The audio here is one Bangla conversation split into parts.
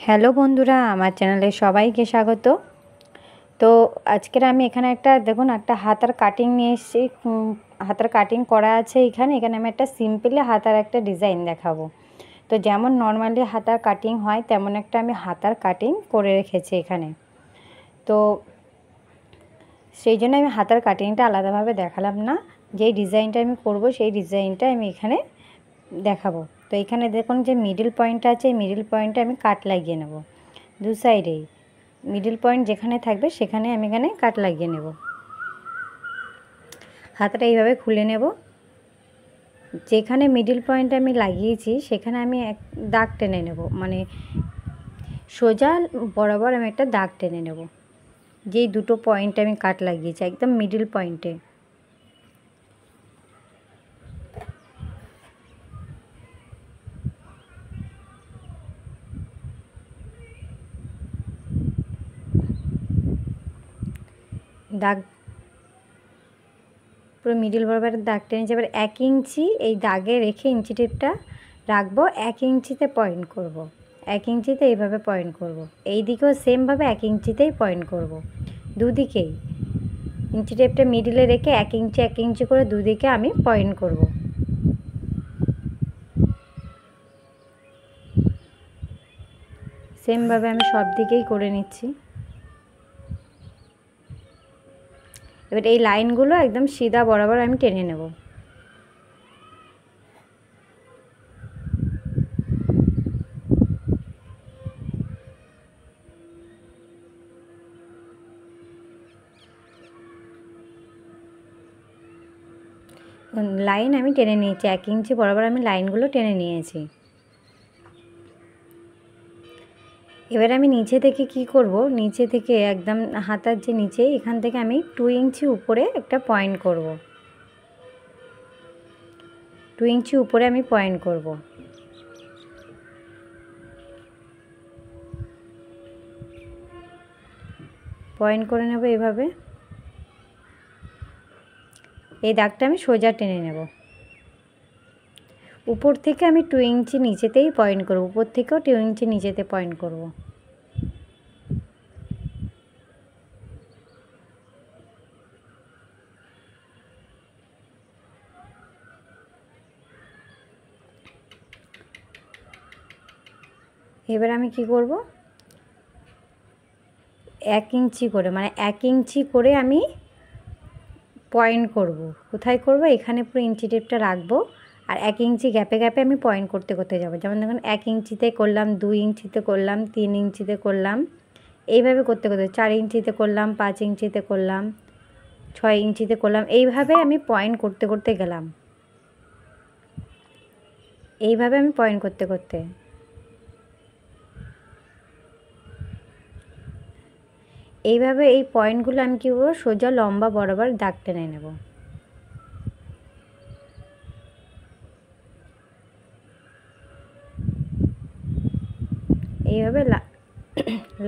হ্যালো বন্ধুরা, আমার চ্যানেলে সবাইকে স্বাগত। তো আজকের আমি এখানে দেখুন একটা হাতার কাটিং নিয়ে এসেছি। হাতার কাটিং করা আছে এখানে আমি একটা সিম্পলি হাতার একটা ডিজাইন দেখাবো। তো যেমন নর্মালি হাতার কাটিং হয় তেমন একটা আমি হাতার কাটিং করে রেখেছি এখানে। তো সেই জন্য আমি হাতার কাটিংটা আলাদাভাবে দেখালাম না, যেই ডিজাইনটা আমি করব সেই ডিজাইনটা আমি এখানে দেখাবো। তো এখানে দেখুন যে মিডল পয়েন্টটা আছে, এই মিডল পয়েন্টে আমি কাট লাগিয়ে নেব। দু সাইডেই মিডল পয়েন্ট যেখানে থাকবে সেখানে আমি এখানে কাট লাগিয়ে নেব। হাতাটা এইভাবে খুলে নেব। যেখানে মিডল পয়েন্ট আমি লাগিয়েছি সেখানে আমি এক দাগ টেনে নেব, মানে সোজা বরাবর আমি একটা দাগ টেনে নেব। যেই দুটো পয়েন্ট আমি কাট লাগিয়েছি একদম মিডল পয়েন্টে। দাগ পুরো মিডল বরাবর দাগ টেনেছি। এবার 1 ইঞ্চি এই দাগে রেখে ইঞ্চি টেপটা রাখবো, 1 ইঞ্চিতে পয়েন্ট করব। 1 ইঞ্চিতে এইভাবে পয়েন্ট করব। এই দিকেও সেমভাবে 1 ইঞ্চিতেই পয়েন্ট করব, দুদিকেই ইঞ্চি টেপটা মিডলে রেখে 1 ইঞ্চি করে দুদিকে আমি পয়েন্ট করব। সেমভাবে আমি সব দিকেই করে নিচ্ছি। এবার এই লাইনগুলো একদম সিধা বরাবর আমি টেনে নেব। লাইন আমি টেনে নিয়েছি, 1 ইঞ্চি বরাবর আমি লাইনগুলো টেনে নিয়েছি। এবার আমি নিচে থেকে কি করব, নিচে থেকে একদম হাতার যে নিচে এখান থেকে আমি 2 ইঞ্চি উপরে একটা পয়েন্ট করব। 2 ইঞ্চি উপরে আমি পয়েন্ট করব। পয়েন্ট করে নেব এইভাবে। এই দাগটা আমি সোজা টেনে নেব। উপর থেকে আমি 2 ইঞ্চি নিচেতেই পয়েন্ট করব, উপর থেকেও 2 ইঞ্চি নিচেতে পয়েন্ট করব। এবার আমি কি করব, 1 ইঞ্চি করে, মানে 1 ইঞ্চি করে আমি পয়েন্ট করব। কোথায় করব, এখানে পুরো ইঞ্চি টেপটা রাখবো আর 1 ইঞ্চি গ্যাপে গ্যাপে আমি পয়েন্ট করতে করতে যাব। যেমন দেখুন 1 ইঞ্চিতে করলাম, 2 ইঞ্চিতে করলাম, 3 ইঞ্চিতে করলাম, এইভাবে করতে করতে 4 ইঞ্চিতে করলাম, 5 ইঞ্চিতে করলাম, 6 ইঞ্চিতে করলাম, এইভাবে আমি পয়েন্ট করতে করতে গেলাম। এইভাবে আমি পয়েন্ট করতে করতে এইভাবে এই পয়েন্টগুলো আমি কী করবো, সোজা লম্বা বরাবর দাগ টেনে নেব। এইভাবে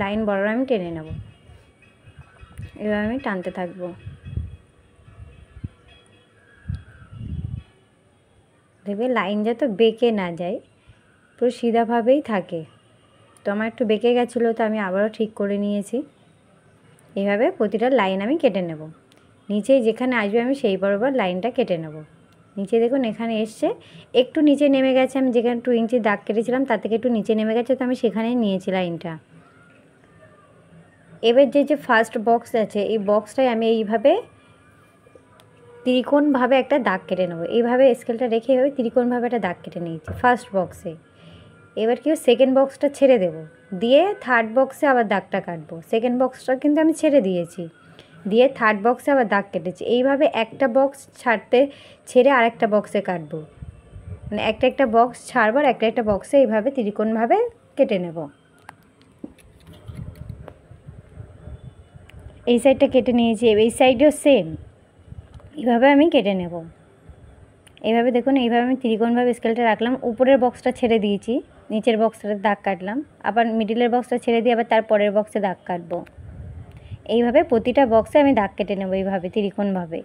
লাইন বরাবর আমি টেনে নেব। এভাবে আমি টানতে থাকবো। দেখবে লাইন যাতে বেঁকে না যায়, পুরো সিধাভাবেই থাকে। তো আমার একটু বেঁকে গেছিলো, তো আমি আবারও ঠিক করে নিয়েছি। এইভাবে প্রতিটা লাইন আমি কেটে নেব। নিচে যেখানে আসবে আমি সেই বরাবর লাইনটা কেটে নেব। নিচে দেখুন এখানে এসছে, একটু নিচে নেমে গেছে, আমি যেখানে 2 ইঞ্চি দাগ কেটেছিলাম তার থেকে একটু নিচে নেমে গেছে, তো আমি সেখানেই নিয়েছি লাইনটা। এবার যে ফার্স্ট বক্স আছে এই বক্সটায় আমি এইভাবে ত্রিকোণভাবে একটা দাগ কেটে নেব। এইভাবে স্কেলটা রেখে এইভাবে ত্রিকোণভাবে একটা দাগ কেটে নিয়েছি ফার্স্ট বক্সে। এবার কি সেকেন্ড বক্সটা ছেড়ে দেব, দিয়ে থার্ড বক্সে আবার দাগটা কাটবো। সেকেন্ড বক্সটা কিন্তু আমি ছেড়ে দিয়েছি, দিয়ে থার্ড বক্সে আবার দাগ কেটেছি। এইভাবে একটা বক্স ছেড়ে আরেকটা বক্সে কাটবো, মানে একটা বক্স ছাড়বার একটা বক্সে এইভাবে ত্রিকোণভাবে কেটে নেব। এই সাইডটা কেটে নিয়েছি, এই সাইডেও সেম এইভাবে আমি কেটে নেব। এইভাবে দেখুন, এইভাবে আমি ত্রিকোণভাবে স্কেলটা রাখলাম, উপরের বক্সটা ছেড়ে দিয়েছি, নিচের বক্সটাতে দাগ কাটলাম, আবার মিডিলের বক্সটা ছেড়ে দিয়ে আবার তার পরের বক্সে দাগ কাটবো। এইভাবে প্রতিটা বক্সে আমি দাগ কেটে নেব, এইভাবে ত্রিকোণভাবে।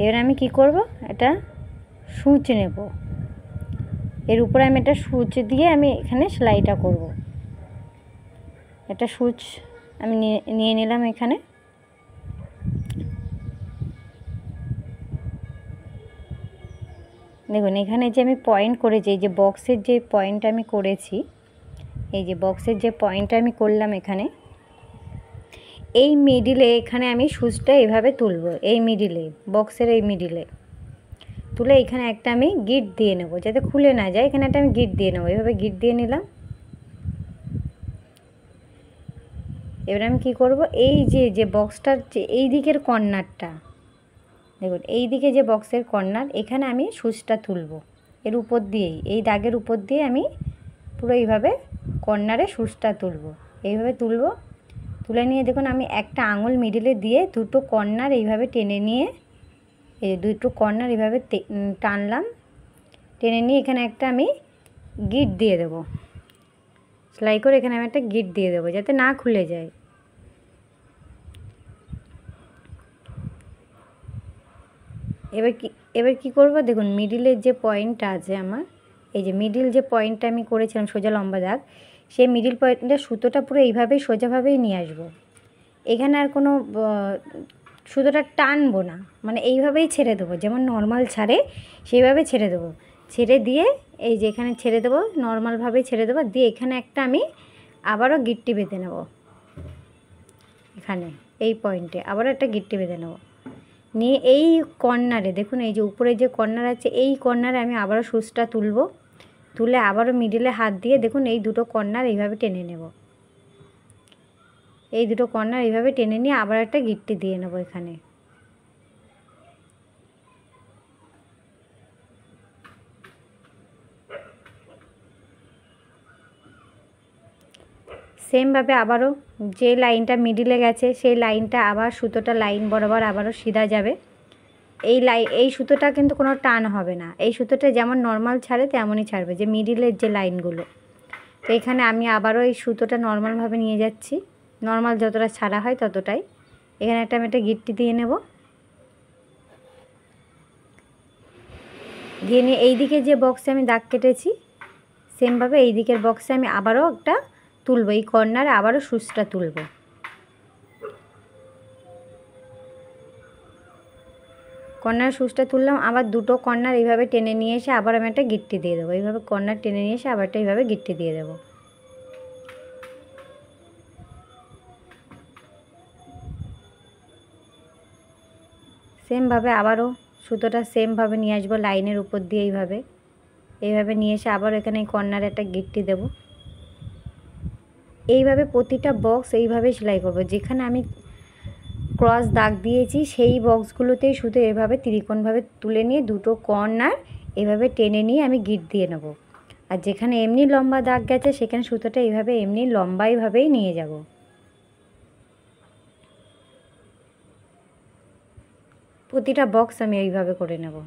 এবার আমি কি করব, এটা সূচ নেব, এর উপরে আমি একটা সূচ দিয়ে আমি এখানে সেলাইটা করব। একটা সূচ আমি নিয়ে নিলাম এখানে। দেখুন এখানে যে আমি পয়েন্ট করেছি, এই যে বক্সের যে পয়েন্ট আমি করেছি, এই যে বক্সের যে পয়েন্ট আমি করলাম এখানে, এই মিডিলে এখানে আমি সূচটা এভাবে তুলব, এই মিডিলে, বক্সের এই মিডিলে তুলে এখানে একটা আমি গিট দিয়ে নেব, যাতে খুলে না যায়। এখানে একটা আমি গিট দিয়ে নেব, এভাবে গিট দিয়ে নিলাম। এবার আমি কী করব, এই যে বক্সটার যে এই দিকের কর্নারটা, দেখুন এই দিকে যে বক্সের কর্নার, এখানে আমি সূচটা তুলব, এর উপর দিয়েই, এই দাগের উপর দিয়ে আমি পুরো এইভাবে কর্নারে সূচটা তুলব। এইভাবে তুলব, তুলে নিয়ে দেখুন আমি একটা আঙুল মিডিলে দিয়ে দুটো কর্নার এইভাবে টেনে নিয়ে, এই দুটো কর্নার এইভাবে টানলাম, টেনে নিয়ে এখানে একটা আমি গিট দিয়ে দেবো, সেলাই করে এখানে আমি একটা গিট দিয়ে দেবো যাতে না খুলে যায়। এবার কি করব, দেখুন মিডিলের যে পয়েন্টটা আছে আমার, এই যে মিডিল যে পয়েন্টটা আমি করেছিলাম সোজা লম্বা দাগ, সেই মিডিল পয়েন্টটা সুতোটা পুরো এইভাবেই সোজাভাবেই নিয়ে আসবো। এখানে আর কোনো সুতোটা টানবো না, মানে এইভাবেই ছেড়ে দেবো, যেমন নর্মাল ছাড়ে সেইভাবে ছেড়ে দেবো। ছেড়ে দিয়ে এই যে এখানে ছেড়ে দেবো, নর্মালভাবেই ছেড়ে দেবো, দিয়ে এখানে একটা আমি আবারও গিট্টি বেঁধে নেব, এখানে এই পয়েন্টে আবারও একটা গিট্টি বেঁধে নেব, নিয়ে এই কর্নারে দেখুন এই যে উপরে যে কর্নার আছে, এই কর্নারে আমি আবারও সূচটা তুলব, তুলে আবারও মিডিলে হাত দিয়ে দেখুন এই দুটো কর্নার এইভাবে টেনে নেব, এই দুটো কর্নার এইভাবে টেনে নিয়ে আবার একটা গিট্টি দিয়ে নেব এখানে। সেমভাবে আবারও যে লাইনটা মিডিলে গেছে সেই লাইনটা আবার সুতোটা লাইন বরাবর আবারও সিধা যাবে। এই সুতোটা কিন্তু কোনো টান হবে না, এই সুতোটা যেমন নর্মাল ছাড়ে তেমনই ছাড়বে, যে মিডিলের যে লাইনগুলো। তো এখানে আমি আবারও এই সুতোটা নর্মালভাবে নিয়ে যাচ্ছি, নর্মাল যতটা ছাড়া হয় ততটাই। এখানে আমি একটা গিট্টি দিয়ে নেব, দিয়ে নিয়ে এই দিকে যে বক্সে আমি দাগ কেটেছি সেমভাবে এই দিকের বক্সে আমি আবারও একটা তুলব, এই কর্নারে আবারও সূচটা তুলব। কর্নার সূচটা তুললাম, আবার দুটো কর্নার এইভাবে টেনে নিয়ে এসে আবার আমি একটা গিট্টি দিয়ে দেবো, এইভাবে কর্নার টেনে নিয়ে এসে আবার একটা এইভাবে গিট্টি দিয়ে দেবো। সেমভাবে আবারও সুতোটা সেমভাবে নিয়ে আসবো লাইনের উপর দিয়ে, এইভাবে নিয়ে এসে আবার এখানে এই কর্নারে একটা গিট্টি দেব। এইভাবে প্রতিটা বক্স এইভাবে সেলাই করব, যেখানে আমি ক্রস দাগ দিয়েছি সেই বক্সগুলোতেই শুধু এভাবে ত্রিকোণভাবে তুলে নিয়ে দুটো কর্নার এভাবে টেনে নিয়ে আমি গিট দিয়ে নেব, আর যেখানে এমনি লম্বা দাগ গেছে সেখানে সুতোটা এইভাবে এমনি লম্বাইভাবেই নিয়ে যাব। প্রতিটা বক্স আমি এইভাবে করে নেব।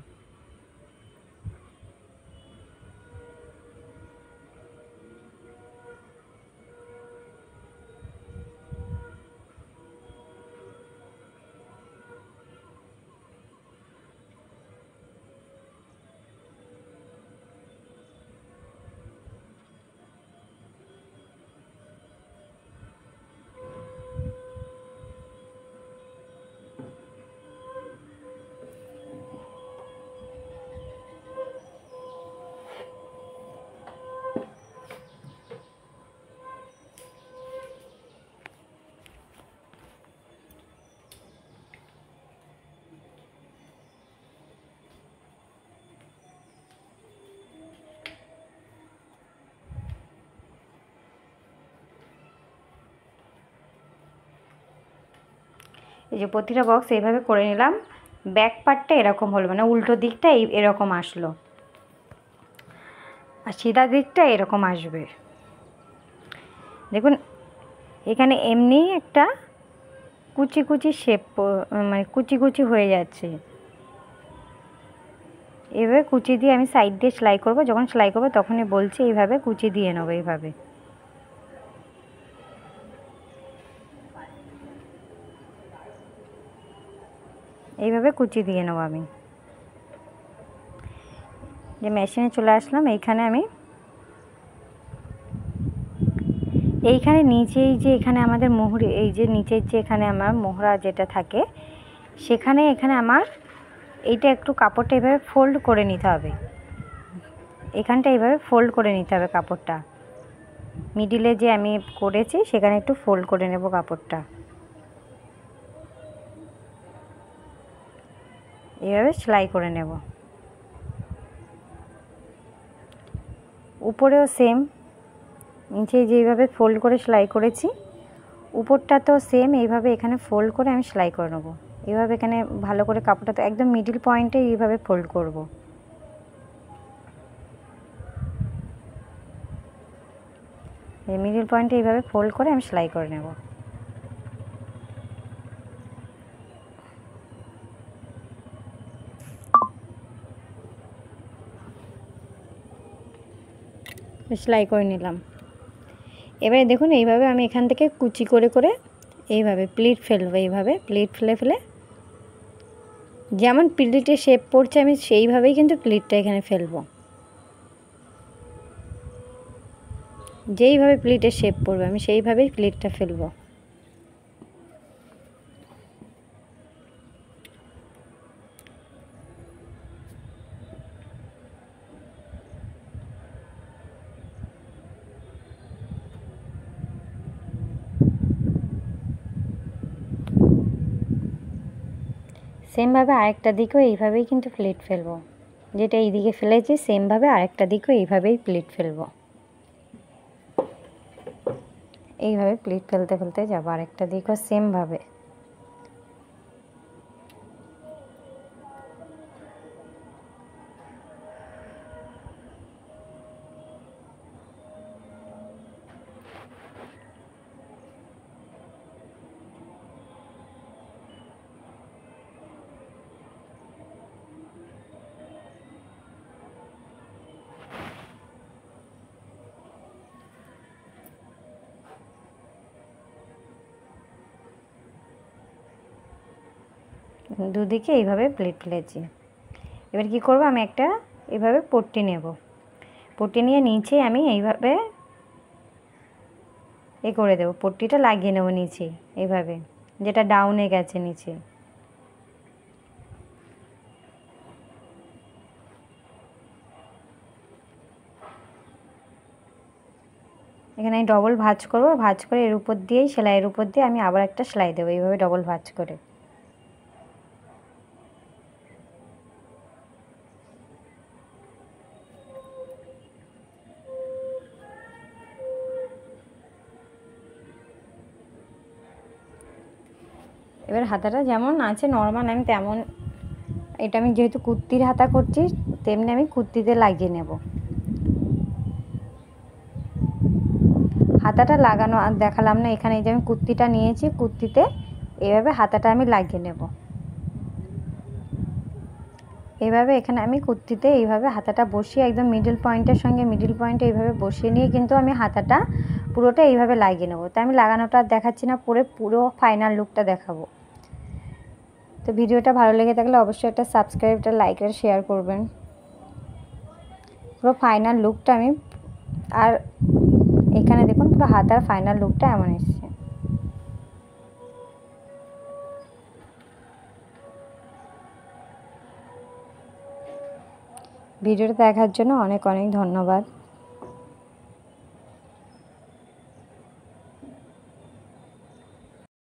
এই যে প্রতিটা বক্স এইভাবে করে নিলাম, ব্যাক পার্টটা এরকম হলো, মানে উল্টো দিকটা এরকম আসলো, আর সিধা দিকটা এরকম আসবে। দেখুন এখানে এমনি একটা কুচি কুচি শেপ, মানে কুচি কুচি হয়ে যাচ্ছে, এভাবে কুচি দিয়ে আমি সাইড দিয়ে সেলাই করব, যখন সেলাই করব তখনই বলছি এইভাবে কুচি দিয়ে নেবো, এইভাবে কুচি দিয়ে নেবো আমি। যে মেশিনে চলে আসলাম। এইখানে আমি এইখানে নিচেই যে এখানে আমাদের মোহরি, এই যে নিচের যে এখানে আমার মোহরা যেটা থাকে, সেখানে এখানে আমার এইটা একটু কাপড়টা এইভাবে ফোল্ড করে নিতে হবে। এখানটা এইভাবে ফোল্ড করে নিতে হবে কাপড়টা। মিডিলে যে আমি করেছি সেখানে একটু ফোল্ড করে নেব কাপড়টা, এইভাবে সেলাই করে নেব। উপরেও সেম, নিচে যেইভাবে ফোল্ড করে সেলাই করেছি, উপরটা তো সেম এইভাবে এখানে ফোল্ড করে আমি সেলাই করে নেব। এইভাবে এখানে ভালো করে কাপড়টা তো একদম মিডিল পয়েন্টে এইভাবে ফোল্ড করব। এই মিডিল পয়েন্টে এইভাবে ফোল্ড করে আমি সেলাই করে নেব। সেলাই করে নিলাম। এবারে দেখুন এইভাবে আমি এখান থেকে কুচি করে করে এইভাবে প্লিট ফেলবো। এইভাবে প্লিট ফেলে ফেলে যেমন প্লিটের শেপ পড়ছে আমি সেইভাবেই কিন্তু প্লিটটা এখানে ফেলবো। যেইভাবে প্লিটের শেপ পড়বে আমি সেইভাবেই প্লিটটা ফেলবো। সেমভাবে আরেকটা দিকেও এইভাবেই কিন্তু প্লিট ফেলবো। যেটা এই দিকে ফেলেছি সেমভাবে আরেকটা দিকেও এইভাবেই প্লিট ফেলবো। এইভাবে প্লিট ফেলতে ফেলতে যাবো আরেকটা দিকও সেমভাবে। দুদিকে এইভাবে প্লিট ফেলেছি। এবার কি করব, আমি একটা এইভাবে পট্টি নেব। পট্টি নিয়ে নিচে আমি এইভাবে করে দেবো, পট্টিটা লাগিয়ে নেব নিচে এইভাবে, যেটা ডাউনে গেছে নিচে। এখানে আমি ডবল ভাঁজ করব, ভাঁজ করে এর উপর দিয়েই সেলাইয়ের উপর দিয়ে আমি আবার একটা সেলাই দেবো এইভাবে ডবল ভাঁজ করে। এবার হাতাটা যেমন আছে নর্মাল আমি তেমন, এটা আমি যেহেতু কুর্তির হাতা করছি তেমনি আমি কুর্তিতে লাগিয়ে নেব। হাতাটা লাগানো আর দেখালাম না, এখানে এই যে আমি কুর্তিটা নিয়েছি, কুর্তিতে এইভাবে হাতাটা আমি লাগিয়ে নেব। এইভাবে এখানে আমি কুর্তিতে এইভাবে হাতাটা বসিয়ে একদম মিডল পয়েন্টের সঙ্গে মিডল পয়েন্টে এইভাবে বসিয়ে নিয়ে কিন্তু আমি হাতাটা পুরোটা এইভাবে লাগিয়ে নেব। তাই আমি লাগানোটা আর দেখাচ্ছি না, পুরো ফাইনাল লুকটা দেখাবো। তো ভিডিওটা ভালো লেগে থাকলে অবশ্যই একটা সাবস্ক্রাইব, একটা লাইক আর শেয়ার করবেন। পুরো ফাইনাল লুকটা আমি, আর এখানে দেখুন পুরো হাতার ফাইনাল লুকটা এমন এসছে। ভিডিওটা দেখার জন্য অনেক অনেক ধন্যবাদ।